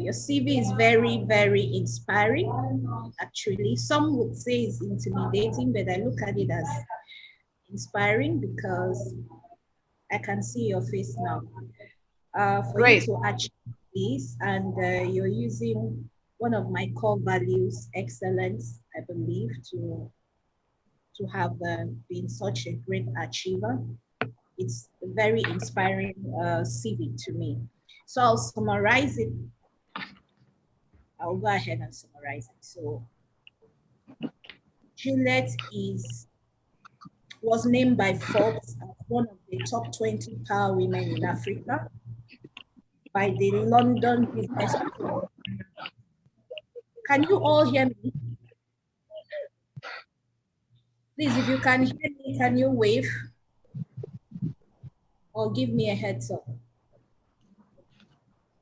Your CV is very, very inspiring, actually. Some would say it's intimidating, but I look at it as inspiring because I can see your face now. For you Great. to achieve this, and you're using one of my core values, excellence, I believe, to have been such a great achiever. It's a very inspiring CV to me. So I'll summarize it. I'll go ahead and summarize it. So Juliet was named by Forbes as one of the top 20 power women in Africa by the London Business School. Can you all hear me? Please, if you can hear me, can you wave or give me a heads up?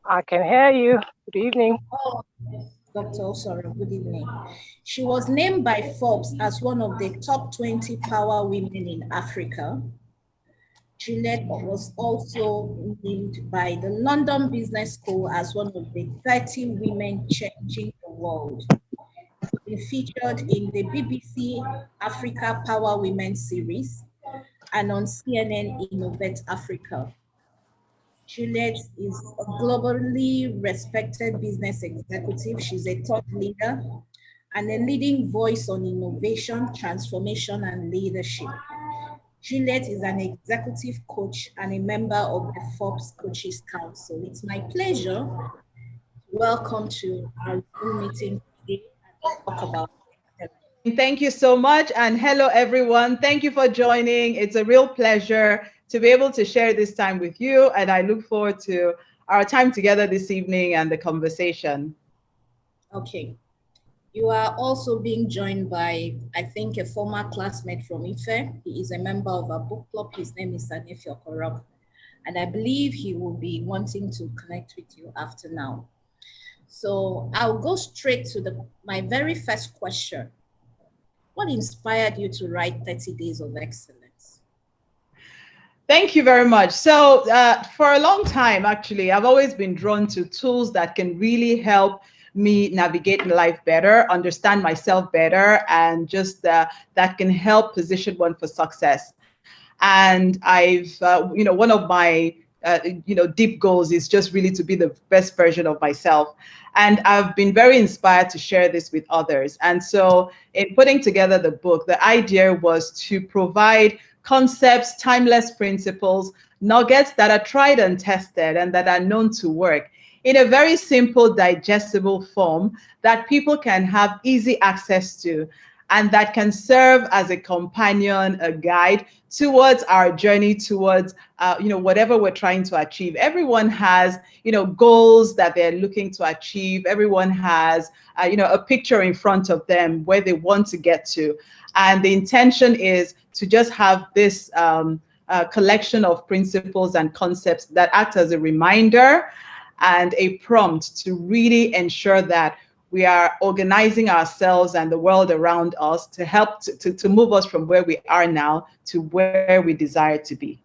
I can hear you. Good evening. Oh, Dr. Osoro, good evening. She was named by Forbes as one of the top 20 power women in Africa. Juliet was also named by the London Business School as one of the 30 women changing the world. Been featured in the BBC Africa Power Women series and on CNN Innovate Africa. Juliet is a globally respected business executive. She's a thought leader and a leading voice on innovation, transformation, and leadership. Juliet is an executive coach and a member of the Forbes Coaches Council. It's my pleasure to welcome to our Zoom meeting today and talk about excellence. Thank you so much, and hello everyone. Thank you for joining. It's a real pleasure to be able to share this time with you, and I look forward to our time together this evening and the conversation. Okay. You are also being joined by, I think, a former classmate from Ife. He is a member of our book club. His name is Sanefi Okorok, and I believe he will be wanting to connect with you after now. So I'll go straight to my very first question. What inspired you to write 30 Days of Excellence? Thank you very much. So for a long time, actually, I've always been drawn to tools that can really help me navigate life better, understand myself better, and just that can help position one for success. And I've, one of my, deep goals is just really to be the best version of myself. And I've been very inspired to share this with others. And so in putting together the book, the idea was to provide concepts, timeless principles, nuggets that are tried and tested and that are known to work in a very simple, digestible form that people can have easy access to, and that can serve as a companion, a guide towards our journey towards, whatever we're trying to achieve. Everyone has, goals that they're looking to achieve. Everyone has, a picture in front of them where they want to get to. And the intention is to just have this collection of principles and concepts that act as a reminder and a prompt to really ensure that we are organizing ourselves and the world around us to help to move us from where we are now to where we desire to be.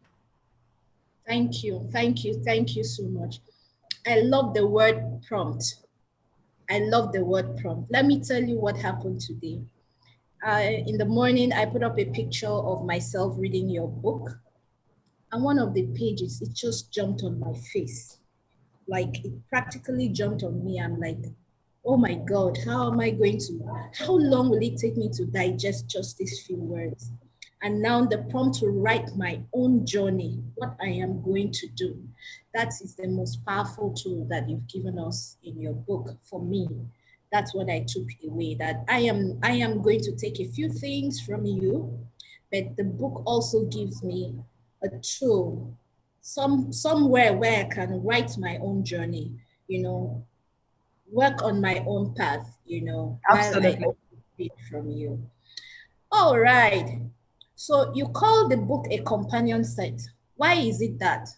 Thank you. Thank you. Thank you so much. I love the word prompt. I love the word prompt. Let me tell you what happened today. In the morning, I put up a picture of myself reading your book. And one of the pages, it just jumped on my face. Like it practically jumped on me. I'm like, oh my God, how long will it take me to digest just these few words? And now the prompt to write my own journey, what I am going to do. That is the most powerful tool that you've given us in your book. For me, that's what I took away, that I am going to take a few things from you, but the book also gives me a tool, somewhere where I can write my own journey, work on my own path, Absolutely. while I read from you. All right. So you call the book a companion set. Why is it that?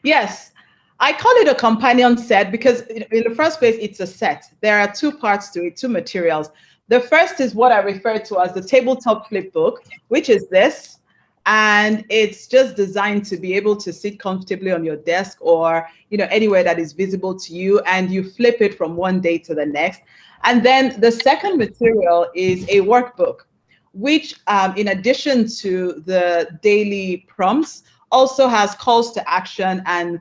Yes, I call it a companion set because in the first place, it's a set. There are two parts to it, two materials. The first is what I refer to as the tabletop flip book, which is this. And it's just designed to be able to sit comfortably on your desk or anywhere that is visible to you, and you flip it from one day to the next. And then the second material is a workbook, which in addition to the daily prompts, also has calls to action and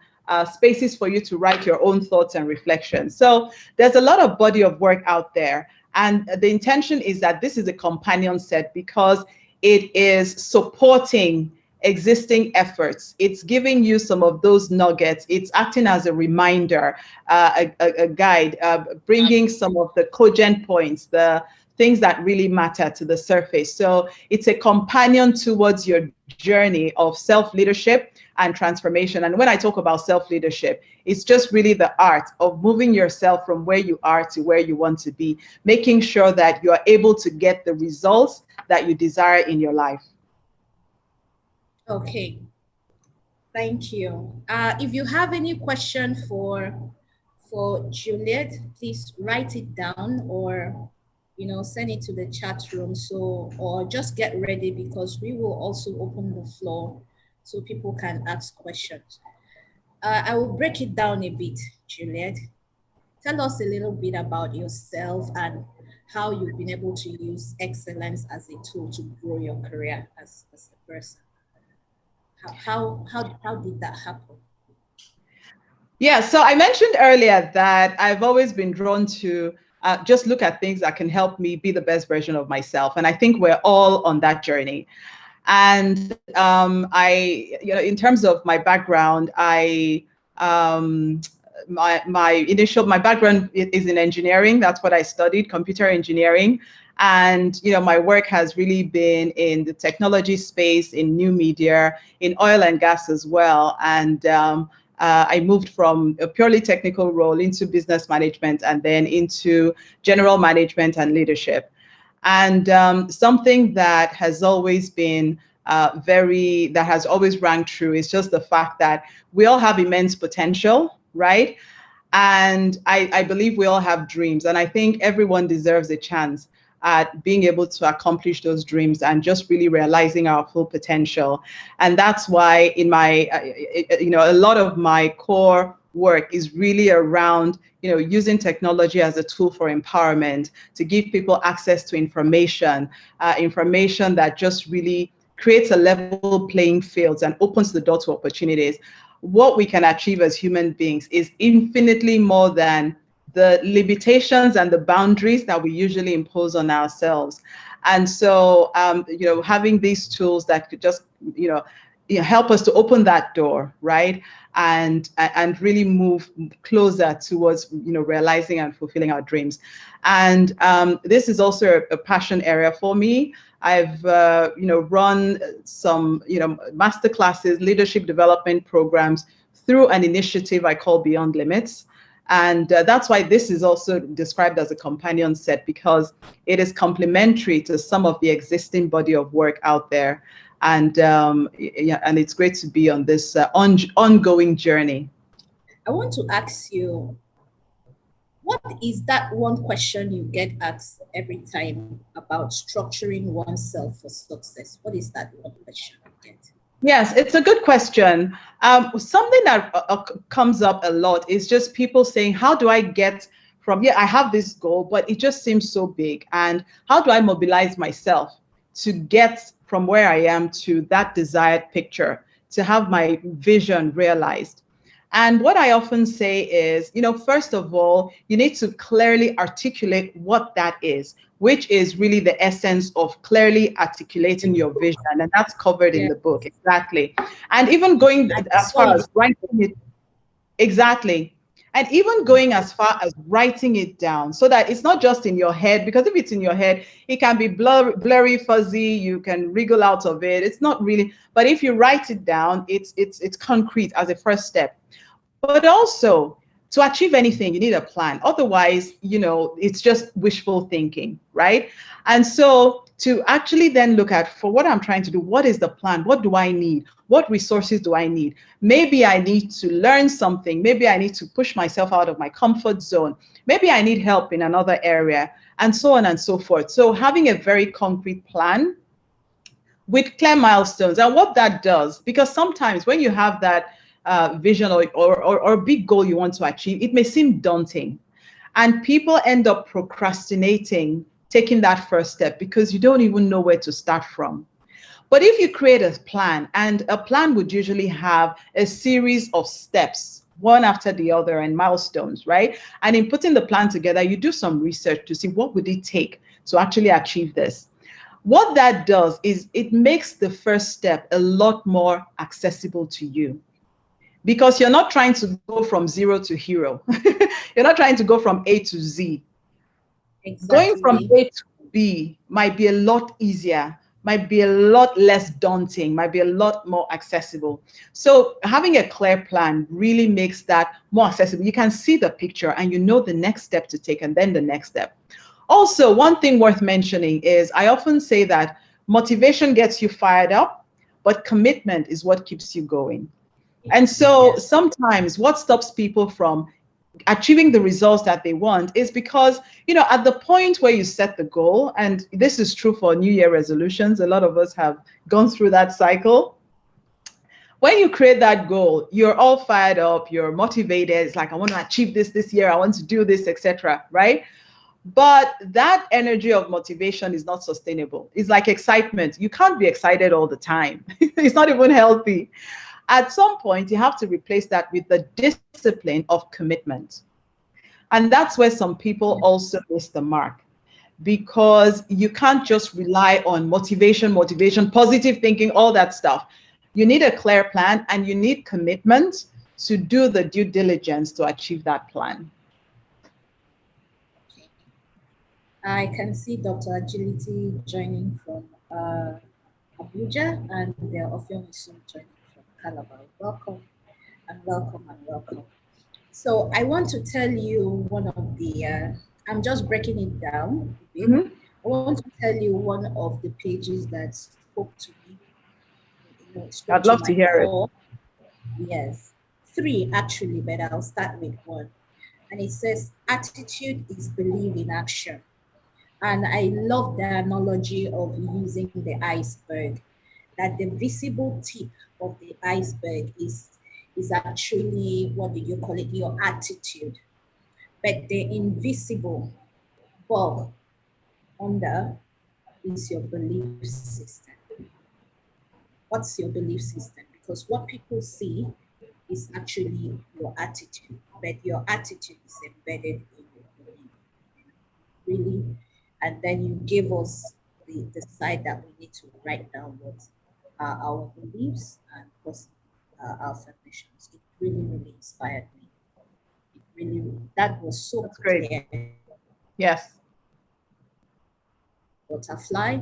spaces for you to write your own thoughts and reflections. So there's a lot of body of work out there. And the intention is that this is a companion set because it is supporting existing efforts. It's giving you some of those nuggets. It's acting as a reminder, a guide, bringing some of the cogent points, the things that really matter to the surface. So it's a companion towards your journey of self-leadership and transformation. And when I talk about self-leadership, it's just really the art of moving yourself from where you are to where you want to be, making sure that you are able to get the results that you desire in your life. Okay, thank you. If you have any question for Juliet, please write it down or send it to the chat room. So, or just get ready because we will also open the floor so people can ask questions. I will break it down a bit, Juliet. Tell us a little bit about yourself and how you've been able to use excellence as a tool to grow your career as a person. How did that happen? Yeah, so I mentioned earlier that I've always been drawn to just look at things that can help me be the best version of myself. And I think we're all on that journey. And in terms of my background, my background is in engineering. That's what I studied, computer engineering. And my work has really been in the technology space, in new media, in oil and gas as well. And I moved from a purely technical role into business management and then into general management and leadership. And something that has always been that has always rang true is just the fact that we all have immense potential, right? And I believe we all have dreams. And I think everyone deserves a chance at being able to accomplish those dreams and just really realizing our full potential. And that's why in my, a lot of my core work is really around, using technology as a tool for empowerment, to give people access to information that just really creates a level playing field and opens the door to opportunities. What we can achieve as human beings is infinitely more than the limitations and the boundaries that we usually impose on ourselves. And so, having these tools that could just, help us to open that door, right? And really move closer towards, realizing and fulfilling our dreams. And this is also a passion area for me. I've, run some, master classes, leadership development programs through an initiative I call Beyond Limits. And that's why this is also described as a companion set, because it is complementary to some of the existing body of work out there. And and it's great to be on this ongoing journey. I want to ask you, what is that one question you get asked every time about structuring oneself for success? What is that one question you get? Yes, it's a good question. Something that comes up a lot is just people saying, how do I get from, I have this goal, but it just seems so big. And how do I mobilize myself to get from where I am to that desired picture, to have my vision realized? And what I often say is, first of all, you need to clearly articulate what that is, which is really the essence of clearly articulating your vision. And that's covered in the book. Exactly. And even going as far as writing it. Exactly. And even going as far as writing it down so that it's not just in your head, because if it's in your head, it can be blurry, fuzzy, you can wriggle out of it. It's not really, but if you write it down, it's concrete as a first step. But also, to achieve anything, you need a plan. Otherwise, it's just wishful thinking, right? And so to actually then look at, for what I'm trying to do, what is the plan? What do I need? What resources do I need? Maybe I need to learn something. Maybe I need to push myself out of my comfort zone. Maybe I need help in another area, and so on and so forth. So having a very concrete plan with clear milestones. And what that does, because sometimes when you have that vision or big goal you want to achieve, it may seem daunting. And people end up procrastinating taking that first step because you don't even know where to start from. But if you create a plan, and a plan would usually have a series of steps, one after the other, and milestones, right? And in putting the plan together, you do some research to see what would it take to actually achieve this. What that does is it makes the first step a lot more accessible to you, because you're not trying to go from zero to hero. You're not trying to go from A to Z. Going from Exactly. A to B might be a lot easier, might be a lot less daunting, might be a lot more accessible. So having a clear plan really makes that more accessible. You can see the picture and you know the next step to take and then the next step. Also, one thing worth mentioning is I often say that motivation gets you fired up, but commitment is what keeps you going. And so Yes. sometimes what stops people from achieving the results that they want is because, at the point where you set the goal, and this is true for New Year resolutions, a lot of us have gone through that cycle. When you create that goal, you're all fired up, you're motivated. It's like, I want to achieve this year, I want to do this, etc. Right? But that energy of motivation is not sustainable. It's like excitement. You can't be excited all the time. It's not even healthy. At some point, you have to replace that with the discipline of commitment. And that's where some people also miss the mark, because you can't just rely on motivation, positive thinking, all that stuff. You need a clear plan and you need commitment to do the due diligence to achieve that plan. I can see Dr. Agility joining from Abuja, and they're often soon joining from Calabar. Welcome and welcome and welcome. So I want to tell you one of the, I'm just breaking it down a bit. Mhm. I want to tell you one of the pages that spoke to me, spoke I'd to love to my hear it. core. Yes, three actually, but I'll start with one. And it says, attitude is belief in action. And I love the analogy of using the iceberg, that the visible tip of the iceberg is actually, what do you call it, your attitude. But the invisible bulk under is your belief system. What's your belief system? Because what people see is actually your attitude, but your attitude is embedded in your belief. Really. And then you gave us the side that we need to write down what are our beliefs and our affirmations. It really, really inspired me. It really, that was so That's great. clear. Yes. Butterfly,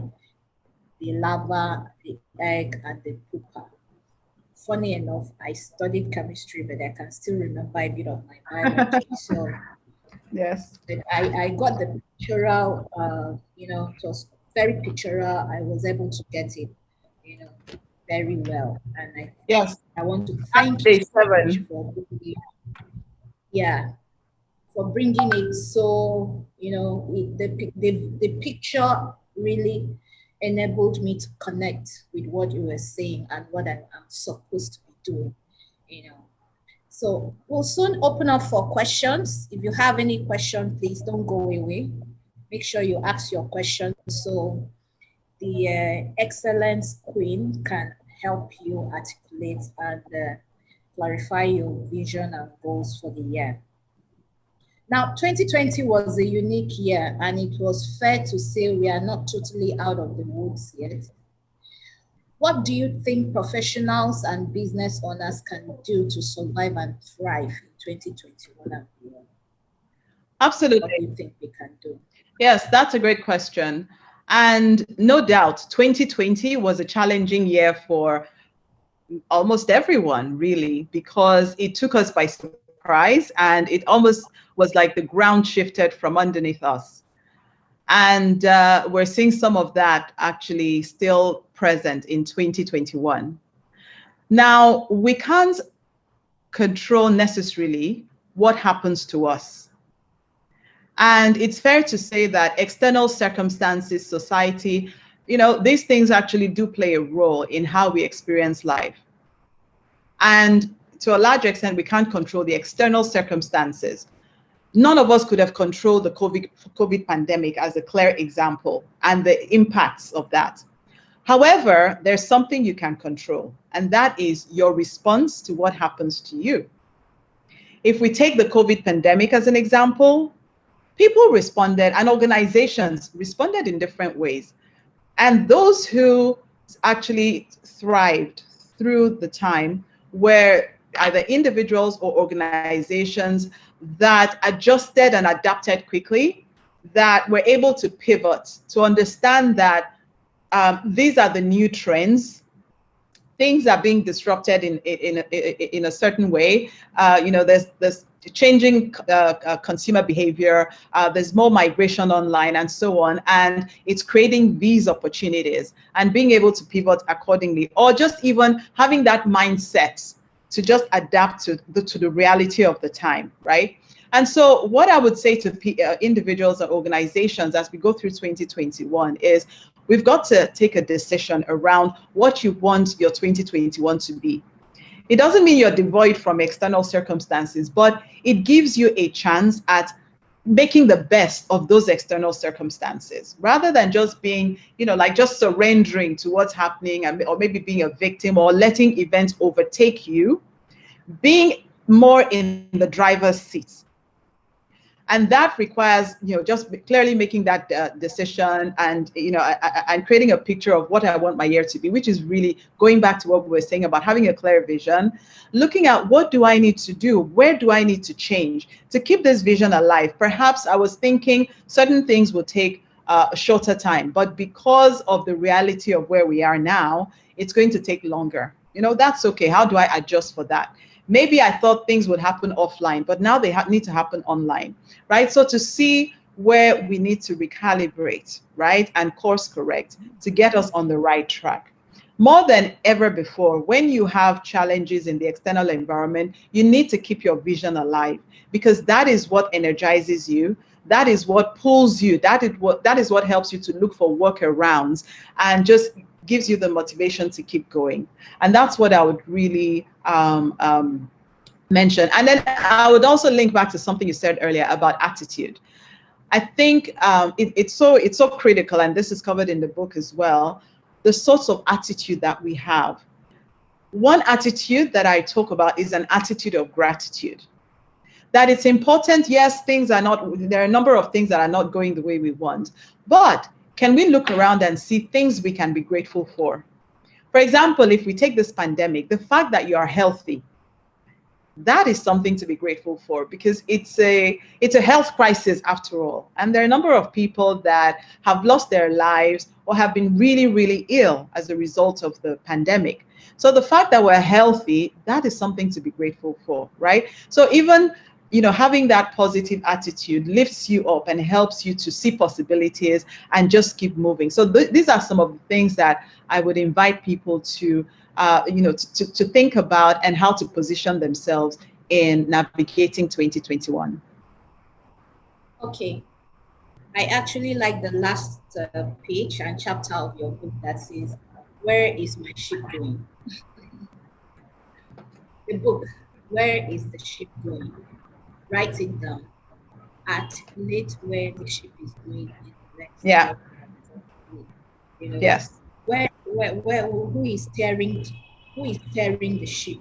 the larva, the egg, and the pupa. Funny enough, I studied chemistry, but I can still remember a bit of my biology. So Yes. but I got the pictorial, it was very pictorial. I was able to get it, very well. And Yes. I want to That's thank you day so much 7. for bringing, yeah, for bringing it so, the picture really enabled me to connect with what you were saying and what I'm supposed to be doing, you know. So we'll soon open up for questions. If you have any question, please don't go away. Make sure you ask your question so the excellence queen can help you articulate and clarify your vision and goals for the year. Now, 2020 was a unique year, and it was fair to say we are not totally out of the woods yet. What do you think professionals and business owners can do to survive and thrive in 2021 and beyond? What do Absolutely. you think we can do? Yes, that's a great question. And no doubt, 2020 was a challenging year for almost everyone, really, because it took us by surprise and it almost was like the ground shifted from underneath us. And we're seeing some of that actually still present in 2021. Now, we can't control necessarily what happens to us. And it's fair to say that external circumstances, society, these things actually do play a role in how we experience life. And to a large extent, we can't control the external circumstances. None of us could have controlled the COVID pandemic as a clear example and the impacts of that. However, there's something you can control, and that is your response to what happens to you. If we take the COVID pandemic as an example, people responded and organizations responded in different ways. And those who actually thrived through the time were either individuals or organizations that adjusted and adapted quickly, that were able to pivot, to understand that these are the new trends. Things are being disrupted in a certain way. There's changing consumer behavior. There's more migration online and so on, and it's creating these opportunities and being able to pivot accordingly, or just even having that mindset to just adapt to the reality of the time, right? And so what I would say to individuals and organizations as we go through 2021 is we've got to take a decision around what you want your 2021 to be. It doesn't mean you're devoid from external circumstances, but it gives you a chance at making the best of those external circumstances rather than just being, like just surrendering to what's happening or maybe being a victim or letting events overtake you, being more in the driver's seat. And that requires, just clearly making that decision and, and creating a picture of what I want my year to be, which is really going back to what we were saying about having a clear vision, looking at what do I need to do? Where do I need to change to keep this vision alive? Perhaps I was thinking certain things will take a shorter time, but because of the reality of where we are now, it's going to take longer. That's okay. How do I adjust for that? Maybe I thought things would happen offline, but now they need to happen online, right? So to see where we need to recalibrate, right, and course correct to get us on the right track. More than ever before, when you have challenges in the external environment, you need to keep your vision alive because that is what energizes you. That is what pulls you. That is what helps you to look for workarounds and just gives you the motivation to keep going. And that's what I would really mention. And then I would also link back to something you said earlier about attitude. I think it's so critical, and this is covered in the book as well, the sorts of attitude that we have. One attitude that I talk about is an attitude of gratitude. That it's important, yes, there are a number of things that are not going the way we want, but can we look around and see things we can be grateful for? For example, if we take this pandemic, the fact that you are healthy, that is something to be grateful for because it's a health crisis after all. And there are a number of people that have lost their lives or have been really, really ill as a result of the pandemic. So the fact that we're healthy, that is something to be grateful for, right? So even having that positive attitude lifts you up and helps you to see possibilities and just keep moving. So these are some of the things that I would invite people to, to think about and how to position themselves in navigating 2021. Okay. I actually like the last page and chapter of your book that says, "Where is my ship going?" The book, "Where is the ship going?" Write it down. Articulate where the ship is going in the next Yeah. Yes. Where who is steering the ship?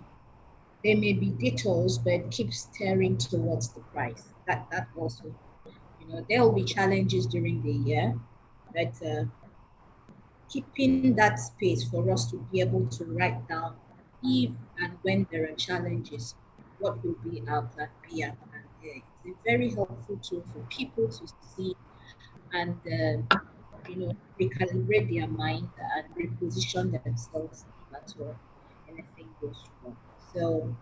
There may be detours, but keep steering towards the prize. That also, there will be challenges during the year, but keeping that space for us to be able to write down if and when there are challenges, what will be our plan B and plan A. It's a very helpful tool for people to see and recalibrate their mind and reposition themselves if at all anything goes wrong. So,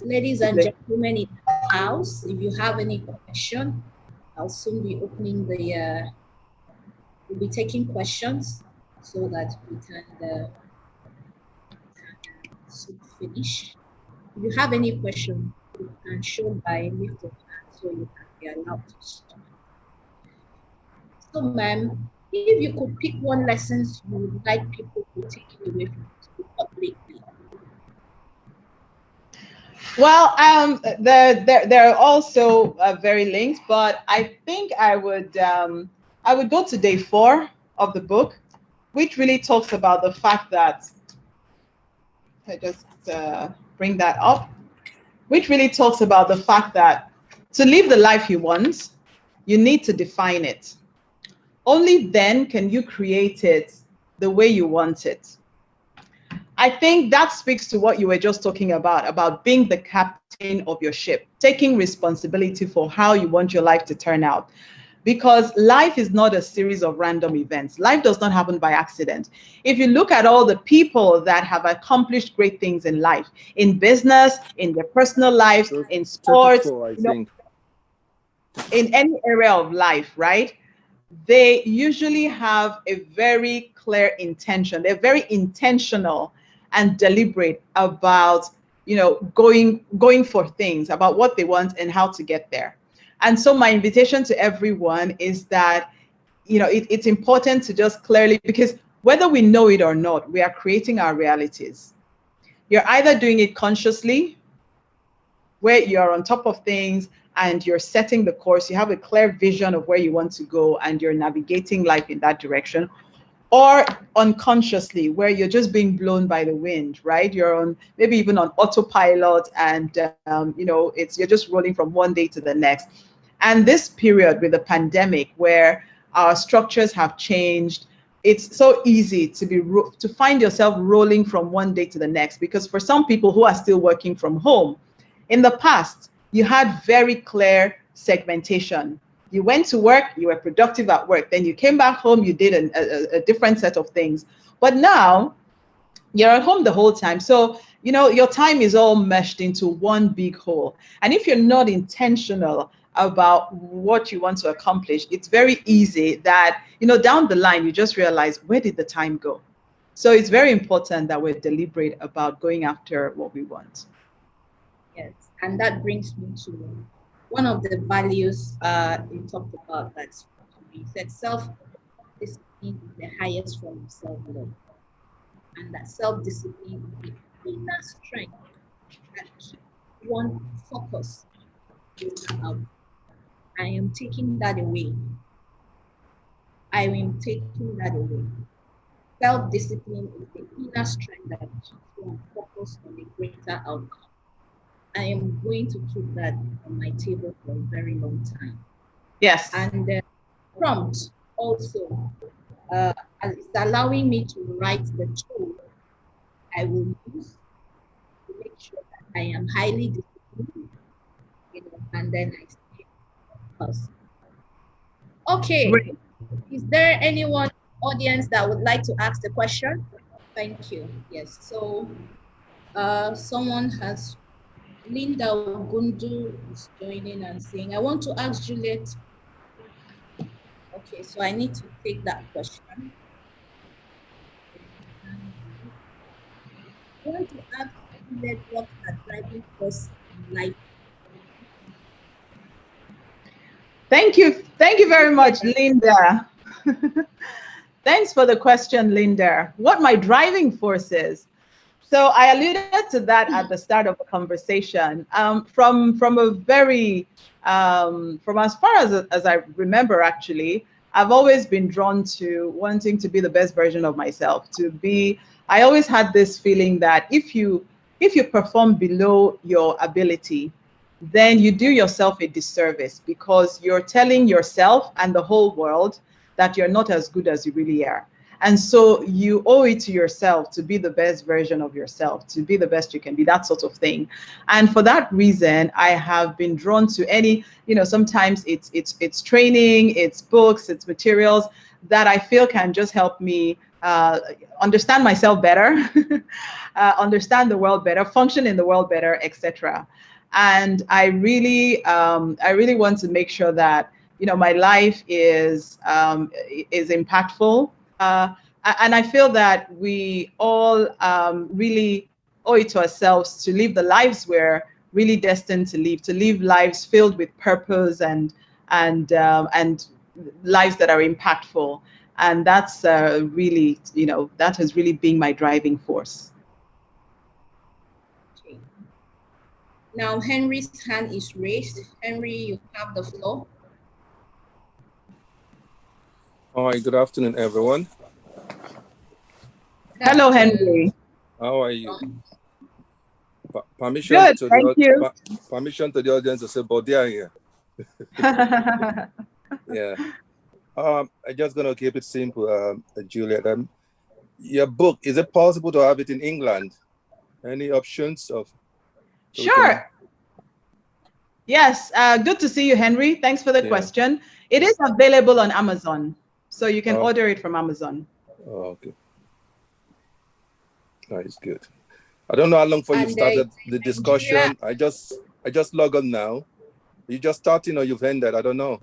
ladies and gentlemen in the house, if you have any question, I'll soon be opening we'll be taking questions so that we can soon finish. If you have any question, you can show by lift of hand so you can be allowed to speak. So, ma'am, If you could pick one lesson you would like people to take away from this book publicly. Well, they're also very linked, but I think I would go to day 4 of the book, which really talks about the fact that I just bring that up, which really talks about the fact that to live the life you want, you need to define it. Only then can you create it the way you want it. I think that speaks to what you were just talking about being the captain of your ship, taking responsibility for how you want your life to turn out. Because life is not a series of random events. Life does not happen by accident. If you look at all the people that have accomplished great things in life, in business, in their personal lives, in sports, I think. in any area of life, right? They usually have a very clear intention. They're very intentional and deliberate about, going for things, about what they want and how to get there. And so my invitation to everyone is that, it's important to just clearly, because whether we know it or not, we are creating our realities. You're either doing it consciously, where you're on top of things and you're setting the course, you have a clear vision of where you want to go and you're navigating life in that direction, or unconsciously, where you're just being blown by the wind, right? You're on, maybe even on autopilot, and you're just rolling from one day to the next. And this period with the pandemic, where our structures have changed, it's so easy to find yourself rolling from one day to the next. Because for some people who are still working from home, in the past, you had very clear segmentation. You went to work, you were productive at work. Then you came back home, you did a different set of things. But now you're at home the whole time. So, your time is all meshed into one big whole. And if you're not intentional about what you want to accomplish, it's very easy that, down the line, you just realize, where did the time go? So it's very important that we're deliberate about going after what we want. Yes, and that brings me to one of the values you talked about, that you said self-discipline is the highest form of self-love, and that self-discipline is the inner strength that keeps one focused. I am taking that away. I am taking that away. Self-discipline is the inner strength that keeps one focused on a greater outcome. I am going to keep that on my table for a very long time. Yes. And the prompt also is allowing me to write the tool I will use to make sure that I am highly disciplined, and then I stay focused. Okay. Great. Is there anyone audience that would like to ask the question? Thank you. Yes. So someone has, Linda Gundu is joining and saying, I want to ask Juliet. Okay, so I need to take that question. I want to ask Juliet what her driving force in life. Thank you. Thank you very much, Linda. Thanks for the question, Linda. What my driving force is. So I alluded to that at the start of the conversation. From a very, from as far as I remember, actually, I've always been drawn to wanting to be the best version of myself. I always had this feeling that if you perform below your ability, then you do yourself a disservice, because you're telling yourself and the whole world that you're not as good as you really are. And so you owe it to yourself to be the best version of yourself, to be the best you can be, that sort of thing. And for that reason, I have been drawn to any, sometimes it's training, it's books, it's materials that I feel can just help me understand myself better, understand the world better, function in the world better, etc. And I really want to make sure that my life is impactful. And I feel that we all really owe it to ourselves to live the lives we're really destined to live lives filled with purpose and lives that are impactful. And that's really, that has really been my driving force. Okay. Now, Henry's hand is raised. Henry, you have the floor. Hi, good afternoon, everyone. Hello, Henry. How are you? Permission Good, to thank you. Permission to the audience to say Bodia here. Yeah. I'm just gonna keep it simple, Juliet. Your book, is it possible to have it in England? Any options of? Sure. Yes, good to see you, Henry. Thanks for the question. It is available on Amazon, so you can order it from Amazon. Oh, okay. Nice, good. I don't know how long for you started the discussion. I just log on now. You just starting or you've ended? I don't know.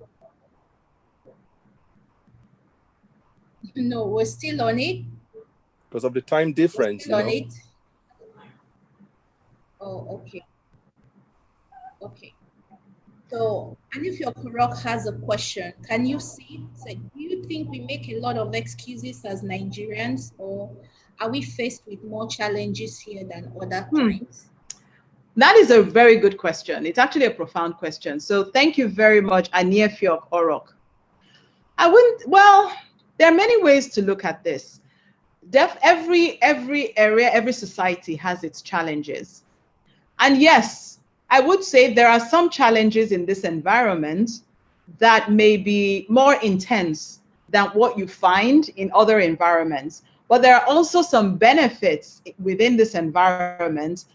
No, we're still on it. Because of the time difference, on it. Oh, okay. Okay. So, and if your Kurok has a question, can you see? So, do you think we make a lot of excuses as Nigerians, or are we faced with more challenges here than other times? That is a very good question. It's actually a profound question. So thank you very much, Aniefio Orok. Well, there are many ways to look at this. Every area, every society has its challenges. And yes, I would say there are some challenges in this environment that may be more intense than what you find in other environments. But there are also some benefits within this environment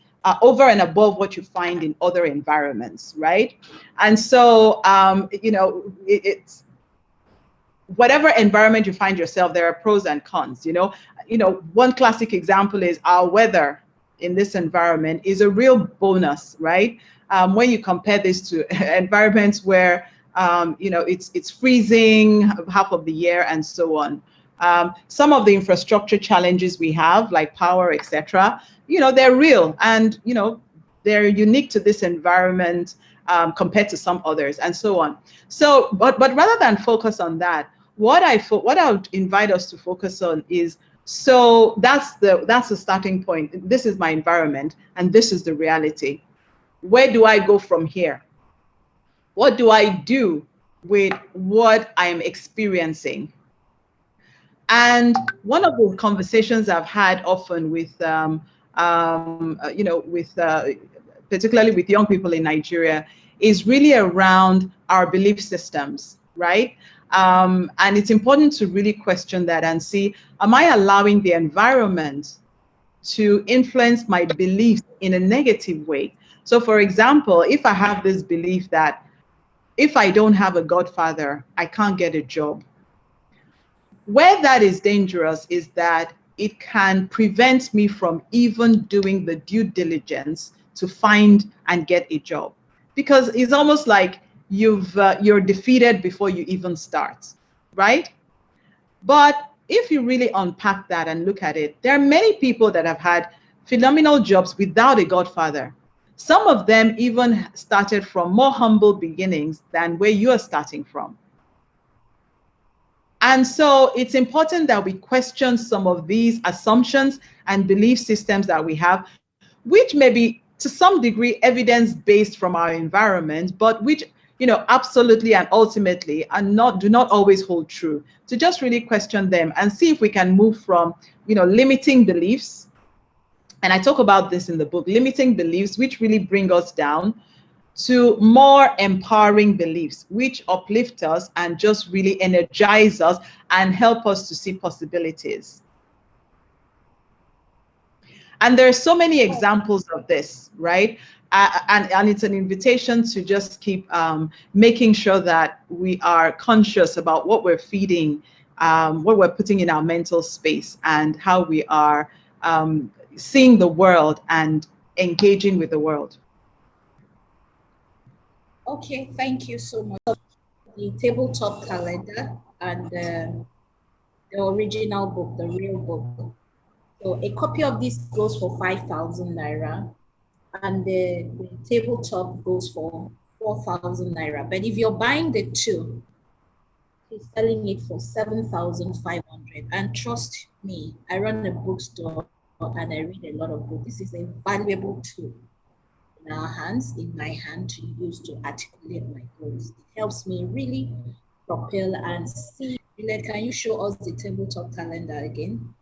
over and above what you find in other environments, right? And so, it's whatever environment you find yourself, there are pros and cons. One classic example is our weather in this environment is a real bonus, right? When you compare this to environments where it's freezing half of the year and so on. Some of the infrastructure challenges we have, like power, etc., they're real and they're unique to this environment compared to some others, and so on. So, but rather than focus on that, what I would invite us to focus on is, so that's the starting point. This is my environment, and this is the reality. Where do I go from here? What do I do with what I'm experiencing? And one of the conversations I've had often with, particularly with young people in Nigeria, is really around our belief systems, right? And it's important to really question that and see, am I allowing the environment to influence my beliefs in a negative way? So for example, if I have this belief that if I don't have a godfather, I can't get a job. Where that is dangerous is that it can prevent me from even doing the due diligence to find and get a job, because it's almost like you're defeated before you even start, right? But if you really unpack that and look at it, there are many people that have had phenomenal jobs without a godfather. Some of them even started from more humble beginnings than where you are starting from. And so it's important that we question some of these assumptions and belief systems that we have, which may be to some degree evidence-based from our environment, but which, absolutely and ultimately do not always hold true. To just really question them and see if we can move from, limiting beliefs. And I talk about this in the book, limiting beliefs, which really bring us down, to more empowering beliefs, which uplift us and just really energize us and help us to see possibilities. And there are so many examples of this, right? And it's an invitation to just keep making sure that we are conscious about what we're feeding, what we're putting in our mental space, and how we are seeing the world and engaging with the world. Okay, thank you so much. The tabletop calendar and the original book, the real book. So a copy of this goes for 5,000 naira, and the tabletop goes for 4,000 naira. But if you're buying the two, He's selling it for 7,500. And trust me, I run a bookstore and I read a lot of books. This is a valuable tool in our hands, in my hand, to use to articulate my goals. It helps me really propel and see. Juliet, can you show us the tabletop calendar again?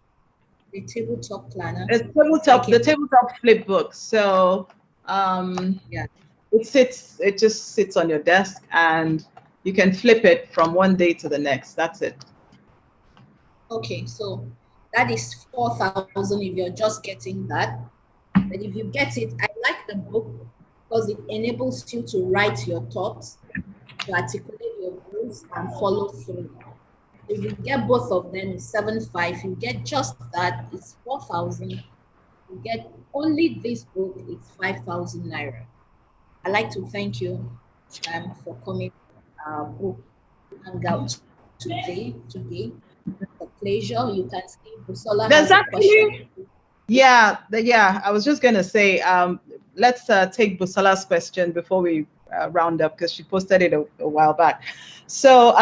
The tabletop planner. It's tabletop, the tabletop flip book. So yeah, it just sits on your desk and you can flip it from one day to the next. That's it. Okay, so that is 4,000 if you're just getting that. But if you get it, I like the book because it enables you to write your thoughts, to articulate your goals, and follow through. If you get both of them, it's 7,500. You get just that, it's 4,000. You get only this book, it's 5,000 naira. I'd like to thank you for coming to our book hangout today. It's a pleasure. You can see Busola There's has a actually question. Yeah, I was just gonna say, let's take Busala's question before we round up, because she posted it a while back. So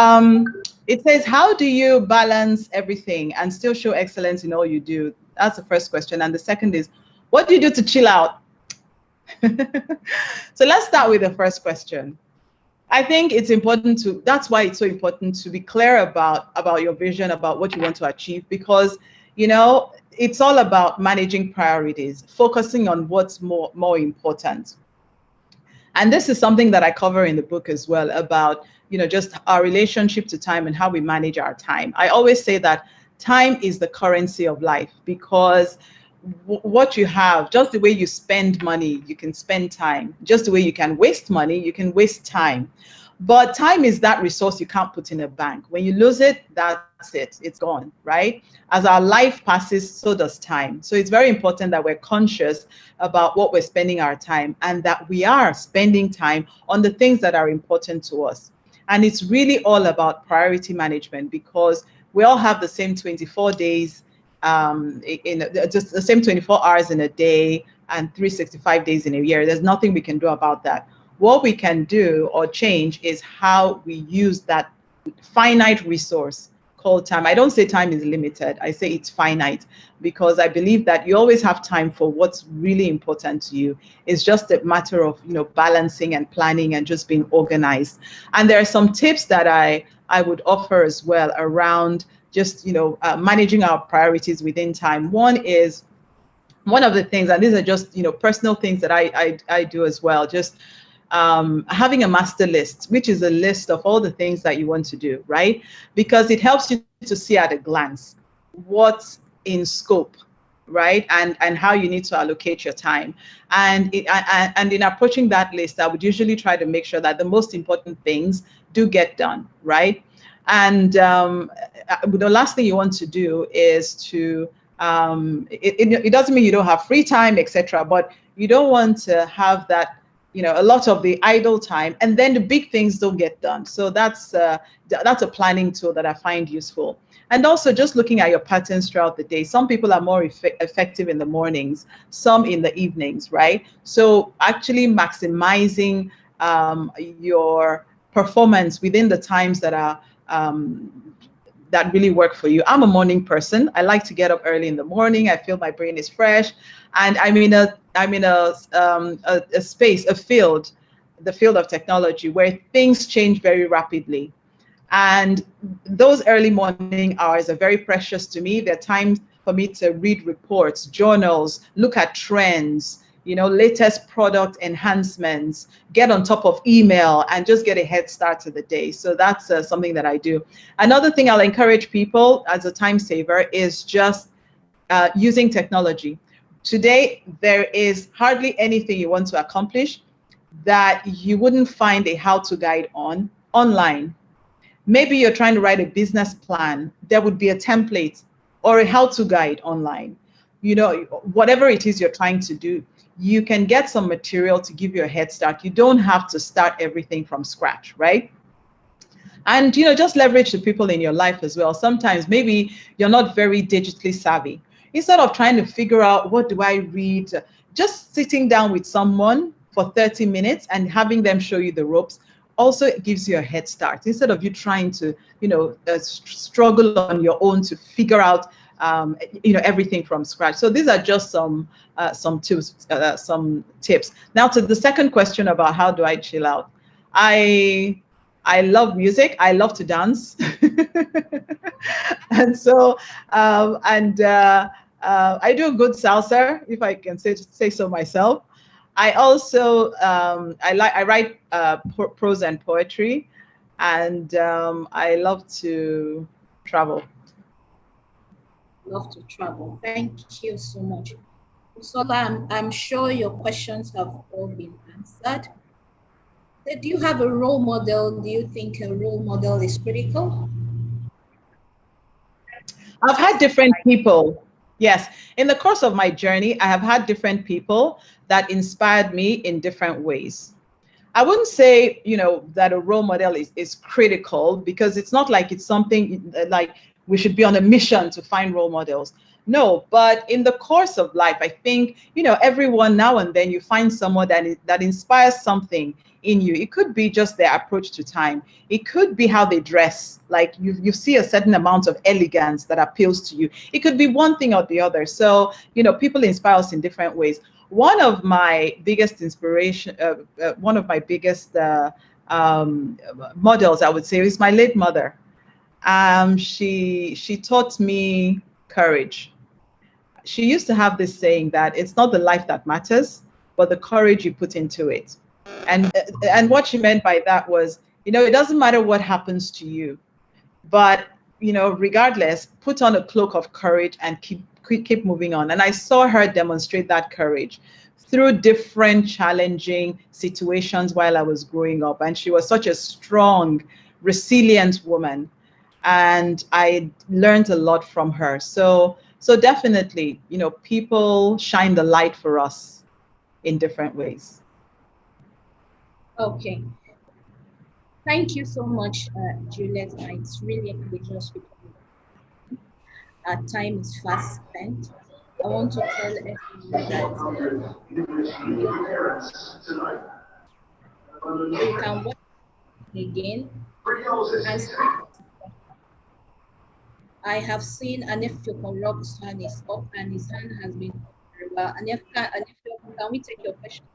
it says, how do you balance everything and still show excellence in all you do? That's the first question. And the second is, what do you do to chill out? So let's start with the first question. I think it's important that's why it's so important to be clear about your vision, about what you want to achieve, because, you know, it's all about managing priorities, focusing on what's more important. And this is something that I cover in the book as well, about, you know, just our relationship to time and how we manage our time. I always say that time is the currency of life, because what you have, just the way you spend money, you can spend time. Just the way you can waste money, you can waste time. But time is that resource you can't put in a bank. When you lose it, that's it. It's gone, right? As our life passes, so does time. So it's very important that we're conscious about what we're spending our time, and that we are spending time on the things that are important to us. And it's really all about priority management, because we all have the same 24 days, in just the same 24 hours in a day and 365 days in a year. There's nothing we can do about that. What we can do or change is how we use that finite resource called time. I don't say time is limited. I say it's finite, because I believe that you always have time for what's really important to you. It's just a matter of, you know, balancing and planning and just being organized. And there are some tips that I would offer as well around just, you know, managing our priorities within time. One of the things, and these are just, you know, personal things that I do as well, just having a master list, which is a list of all the things that you want to do, right? Because it helps you to see at a glance what's in scope, right? And how you need to allocate your time. And in approaching that list, I would usually try to make sure that the most important things do get done, right? And the last thing you want to do is to, it doesn't mean you don't have free time, etc., but you don't want to have that, you know, a lot of the idle time, and then the big things don't get done. So that's a planning tool that I find useful. And also just looking at your patterns throughout the day. Some people are more effective in the mornings, some in the evenings, right? So actually maximizing your performance within the times that are that really work for you. I'm a morning person. I like to get up early in the morning. I feel my brain is fresh, and I'm in a space, a field, the field of technology, where things change very rapidly. And those early morning hours are very precious to me. They're times for me to read reports, journals, look at trends, you know, latest product enhancements, get on top of email, and just get a head start to the day. So that's something that I do. Another thing I'll encourage people as a time saver is just using technology. Today, there is hardly anything you want to accomplish that you wouldn't find a how-to guide online. Maybe you're trying to write a business plan. There would be a template or a how-to guide online. You know, whatever it is you're trying to do, you can get some material to give you a head start. You don't have to start everything from scratch, right? And, you know, just leverage the people in your life as well. Sometimes maybe you're not very digitally savvy. Instead of trying to figure out, what do I read? Just sitting down with someone for 30 minutes and having them show you the ropes also gives you a head start instead of you trying to, struggle on your own to figure out, everything from scratch. So these are just some tips. Now to the second question about how do I chill out. I love music. I love to dance. And so, I do good salsa, if I can say so myself. I also, I write prose and poetry, and I love to travel. Love to travel. Thank you so much. Usola, I'm sure your questions have all been answered. Do you have a role model? Do you think a role model is critical? I've had different people. Yes. In the course of my journey, I have had different people that inspired me in different ways. I wouldn't say, that a role model is critical, because it's not like it's something like we should be on a mission to find role models. No, but in the course of life, I think, everyone now and then you find someone that inspires something in you. It could be just their approach to time. It could be how they dress. Like you see a certain amount of elegance that appeals to you. It could be one thing or the other. So, people inspire us in different ways. One of my biggest inspiration, one of my biggest models, I would say, is my late mother. She taught me courage. She used to have this saying that it's not the life that matters, but the courage you put into it. And what she meant by that was, it doesn't matter what happens to you, but regardless, put on a cloak of courage and keep moving on. And I saw her demonstrate that courage through different challenging situations while I was growing up. And she was such a strong, resilient woman. And I learned a lot from her. So definitely, people shine the light for us in different ways. Okay. Thank you so much, Juliet. It's really a pleasure speaking with you. Our time is fast spent. I want to tell everyone that you can watch it again. And I have seen Anefio Korok's hand is up and his hand has been very well. Anefio, can we take your question?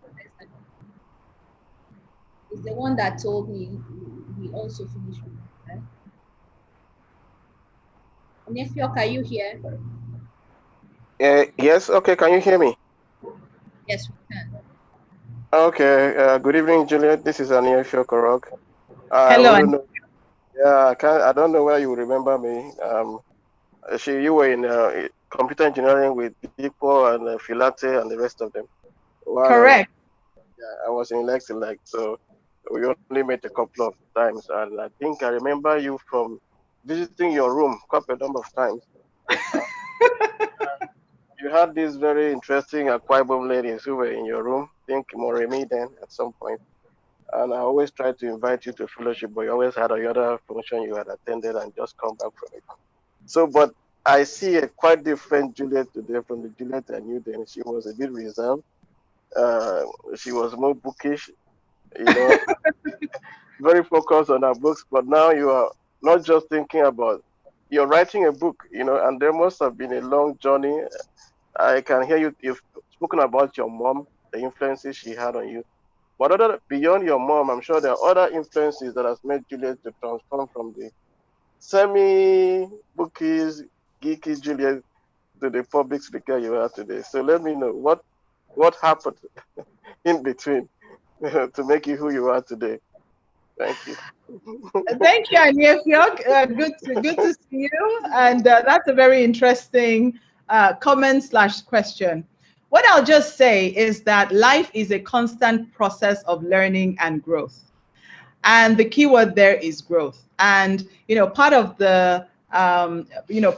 Is the one that told me we also finished with that. Anefio, can you hear? Yes, okay, can you hear me? Yes, we can. Okay, good evening, Juliet. This is Anefio Korok. Hello. I don't know where you remember me. You were in computer engineering with Dipo and Filate and the rest of them. Correct. I was in Lexilect, so we only met a couple of times, and I think I remember you from visiting your room quite a number of times. You had these very interesting Akwa Ibom ladies who were in your room, I think Moremi then at some point. And I always tried to invite you to fellowship, but you always had another function you had attended and just come back from it. So, but I see a quite different Juliet today from the Juliet I knew then. She was a bit reserved. She was more bookish, very focused on her books. But now you are not just thinking about, you're writing a book, and there must have been a long journey. I can hear you've spoken about your mom, the influences she had on you. But beyond your mom, I'm sure there are other influences that has made Juliet to transform from the semi-bookies, geeky Juliet to the public speaker you are today. So let me know what happened in between to make you who you are today. Thank you. Thank you, Anefio. Good to see you. And that's a very interesting comment/question. What I'll just say is that life is a constant process of learning and growth. And the key word there is growth. And, part of the,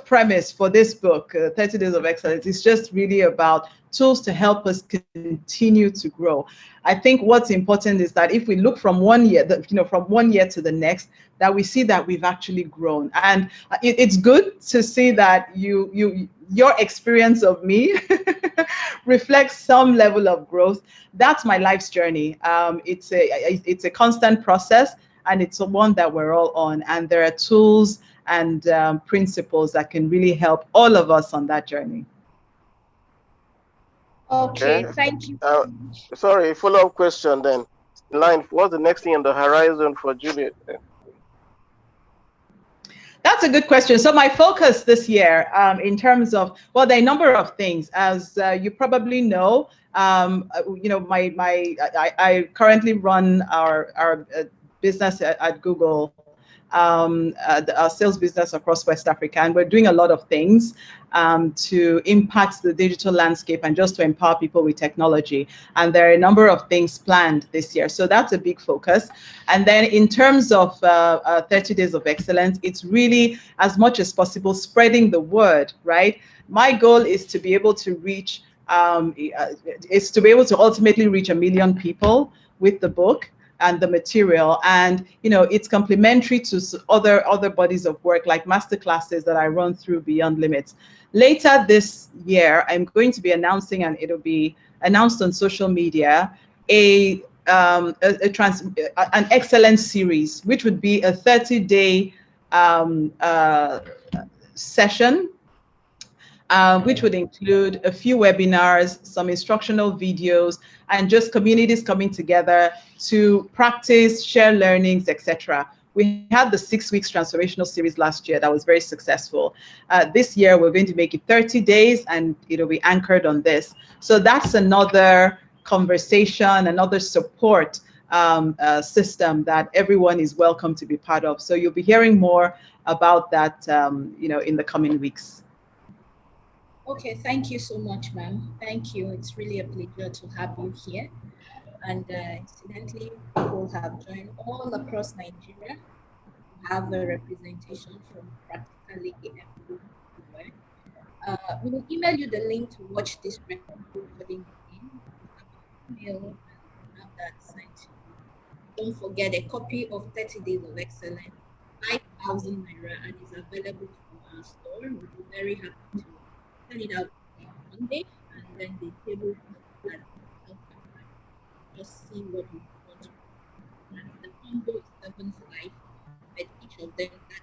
premise for this book, 30 Days of Excellence, is just really about tools to help us continue to grow. I think what's important is that if we look from one year, from one year to the next, that we see that we've actually grown. And it's good to see that your experience of me reflects some level of growth. That's my life's journey. It's a constant process, and it's one that we're all on. And there are tools and principles that can really help all of us on that journey. Okay, thank you. Sorry, follow-up question then. Line, what's the next thing on the horizon for Juliet? That's a good question. So my focus this year, in terms of, well, there are a number of things. As you probably know, I currently run our business at Google, our sales business across West Africa, and we're doing a lot of things to impact the digital landscape and just to empower people with technology. And there are a number of things planned this year. So that's a big focus. And then in terms of 30 Days of Excellence, it's really, as much as possible, spreading the word, right? My goal is to be able to reach, ultimately reach 1 million people with the book and the material. And it's complementary to other bodies of work, like masterclasses that I run through Beyond Limits. Later this year, I'm going to be announcing, and it'll be announced on social media, an excellence series, which would be a 30-day session, which would include a few webinars, some instructional videos, and just communities coming together to practice, share learnings, etc. We had the 6 weeks transformational series last year that was very successful. This year, we're going to make it 30 days, and it'll be anchored on this. So that's another conversation, another support system that everyone is welcome to be part of. So you'll be hearing more about that, in the coming weeks. Okay, thank you so much, ma'am. Thank you. It's really a pleasure to have you here. And incidentally, people have joined all across Nigeria. We have a representation from practically everywhere. We will email you the link to watch this recording again. Email and have that sent to you. Don't forget a copy of 30 Days of Excellence, 5,000 naira, and is available from our store. We'll be very happy to send it out on Monday, and then the table that just see what you want to do. And the combo is 7.5, but each of them that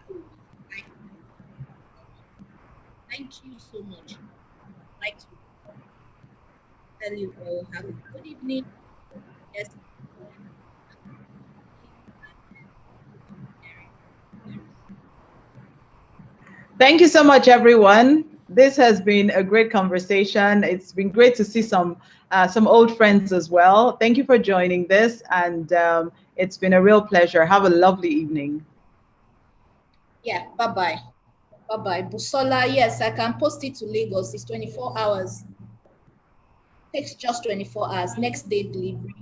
will be 5. Thank you so much. I'd like to tell you all have a good evening. Yes. Thank you so much, everyone. This has been a great conversation. It's been great to see some old friends as well. Thank you for joining this, and it's been a real pleasure. Have a lovely evening. Yeah, bye-bye. Bye-bye. Busola, yes, I can post it to Lagos. It's 24 hours. Takes just 24 hours. Next day delivery.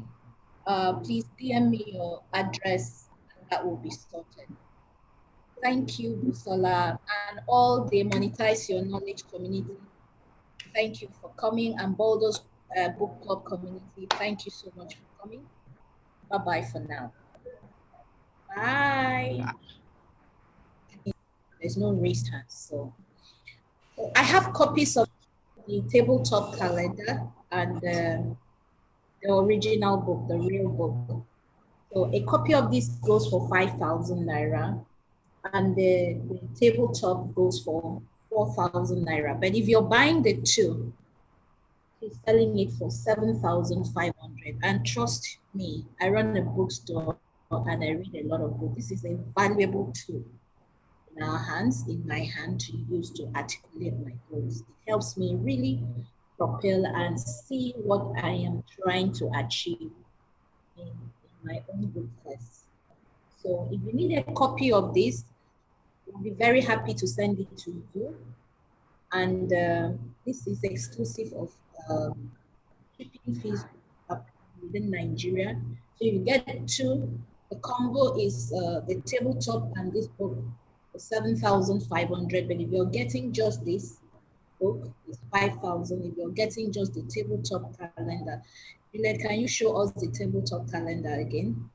Please DM me your address, and that will be sorted. Thank you, Busola, and all the Monetize Your Knowledge community. Thank you for coming, and Boldoz Book Club community. Thank you so much for coming. Bye-bye for now. Bye. There's no raised hands, so I have copies of the tabletop calendar and the original book, the real book. So a copy of this goes for 5,000 naira, and the tabletop goes for 4,000 naira. But if you're buying the two, he's selling it for 7,500. And trust me, I run a bookstore and I read a lot of books. This is a valuable tool in our hands, in my hand, to use to articulate my goals. It helps me really propel and see what I am trying to achieve in my own book first. So if you need a copy of this, we'll be very happy to send it to you. And this is exclusive of shipping fees within Nigeria. So you get two. The combo is the tabletop and this book for 7,500. But if you're getting just this book, it's 5,000. If you're getting just the tabletop calendar, Juliet, can you show us the tabletop calendar again?